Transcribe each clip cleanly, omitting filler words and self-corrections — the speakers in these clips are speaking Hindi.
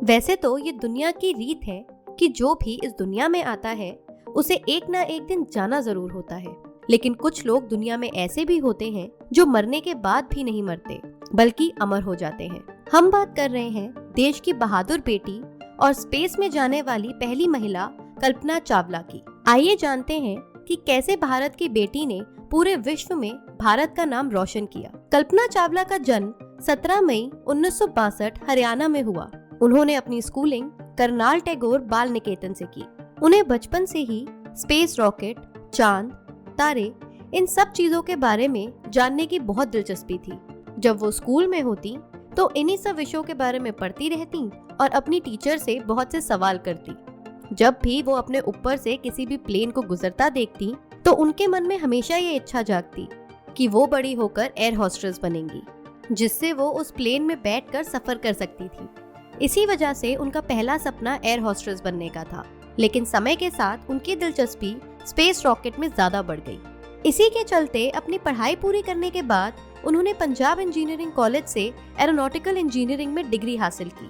वैसे तो ये दुनिया की रीत है कि जो भी इस दुनिया में आता है उसे एक ना एक दिन जाना जरूर होता है, लेकिन कुछ लोग दुनिया में ऐसे भी होते हैं जो मरने के बाद भी नहीं मरते बल्कि अमर हो जाते हैं। हम बात कर रहे हैं देश की बहादुर बेटी और स्पेस में जाने वाली पहली महिला कल्पना चावला की। आइए जानते हैं कि कैसे भारत की बेटी ने पूरे विश्व में भारत का नाम रोशन किया। कल्पना चावला का जन्म 17 मई 1962 हरियाणा में हुआ। उन्होंने अपनी स्कूलिंग करनाल टैगोर बाल निकेतन से की। उन्हें बचपन से ही स्पेस रॉकेट, चांद, तारे, इन सब चीजों के बारे में जानने की बहुत दिलचस्पी थी। जब वो स्कूल में होती तो इन्हीं सब विषयों के बारे में पढ़ती रहती और अपनी टीचर से बहुत से सवाल करती। जब भी वो अपने ऊपर से किसी भी प्लेन को गुजरता देखती तो उनके मन में हमेशा ये इच्छा जागती कि वो बड़ी होकर एयर होस्टेस बनेंगी, जिससे वो उस प्लेन में बैठकर सफर कर सकती थी। इसी वजह से उनका पहला सपना एयर होस्टेस बनने का था, लेकिन समय के साथ उनकी दिलचस्पी स्पेस रॉकेट में ज्यादा बढ़ गई। इसी के चलते अपनी पढ़ाई पूरी करने के बाद उन्होंने पंजाब इंजीनियरिंग कॉलेज से एरोनॉटिकल इंजीनियरिंग में डिग्री हासिल की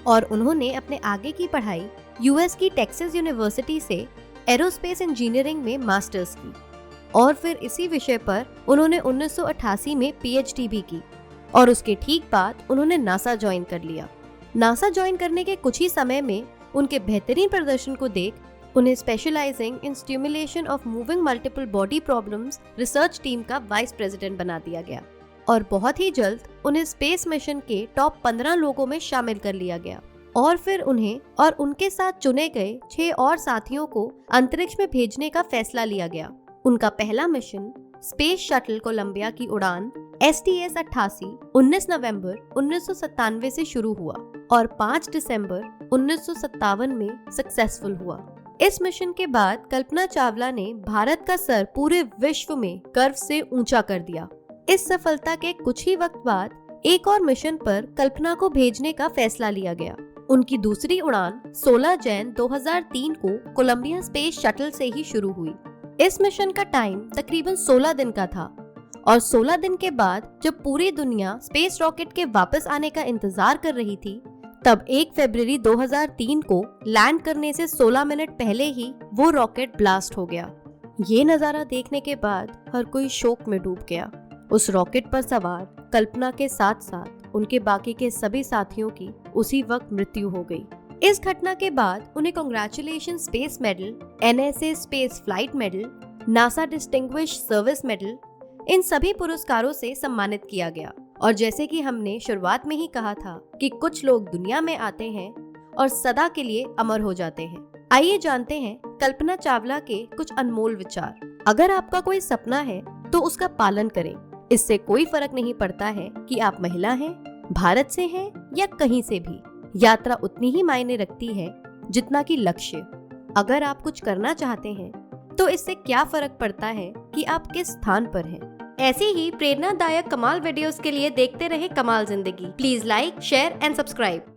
और उन्होंने अपने आगे की पढ़ाई यूएस की टेक्सास यूनिवर्सिटी से एरोस्पेस इंजीनियरिंग में मास्टर्स की और फिर इसी विषय पर उन्होंने 1988 में पीएचडी भी की और उसके ठीक बाद उन्होंने नासा ज्वाइन कर लिया। नासा ज्वाइन करने के कुछ ही समय में उनके बेहतरीन प्रदर्शन को देख उन्हें specialising in stimulation of moving multiple body problems research team का वाइस प्रेसिडेंट बना दिया गया और बहुत ही जल्द उन्हें स्पेस मिशन के टॉप 15 लोगों में शामिल कर लिया गया और फिर उन्हें और उनके साथ चुने गए 6 और साथियों को अंतरिक्ष में भेजने का फैसला लिया गया। उनका पहला मिशन स्पेस शटल कोलंबिया की उड़ान STS-88 19 नवंबर 1997 से शुरू हुआ और 5 दिसंबर 1957 में सक्सेसफुल हुआ। इस मिशन के बाद कल्पना चावला ने भारत का सर पूरे विश्व में गर्व से ऊंचा कर दिया। इस सफलता के कुछ ही वक्त बाद एक और मिशन पर कल्पना को भेजने का फैसला लिया गया। उनकी दूसरी उड़ान 16 जैन 2003 को कोलंबिया स्पेस शटल से ही शुरू हुई। इस मिशन का टाइम तकरीबन 16 दिन का था और 16 दिन के बाद जब पूरी दुनिया स्पेस रॉकेट के वापस आने का इंतजार कर रही थी, तब 1 फरवरी 2003 को लैंड करने से 16 मिनट पहले ही वो रॉकेट ब्लास्ट हो गया। ये नजारा देखने के बाद हर कोई शोक में डूब गया। उस रॉकेट पर सवार कल्पना के साथ साथ उनके बाकी के सभी साथियों की उसी वक्त मृत्यु हो गई। इस घटना के बाद उन्हें congratulation space medal, NSA space flight medal, NASA distinguished service medal, इन सभी पुरस्कारों से सम्मानित किया गया। और जैसे कि हमने शुरुआत में ही कहा था कि कुछ लोग दुनिया में आते हैं और सदा के लिए अमर हो जाते हैं। आइए जानते हैं कल्पना चावला के कुछ अनमोल विचार। अगर आपका कोई सपना है तो उसका पालन करें। इससे कोई फर्क नहीं पड़ता है कि आप महिला हैं, भारत से हैं या कहीं से भी। यात्रा उतनी ही मायने रखती है जितना कि लक्ष्य। अगर आप कुछ करना चाहते हैं तो इससे क्या फर्क पड़ता है कि आप किस स्थान पर हैं। ऐसी ही प्रेरणादायक कमाल वीडियोस के लिए देखते रहे कमाल जिंदगी। Please like, share and subscribe.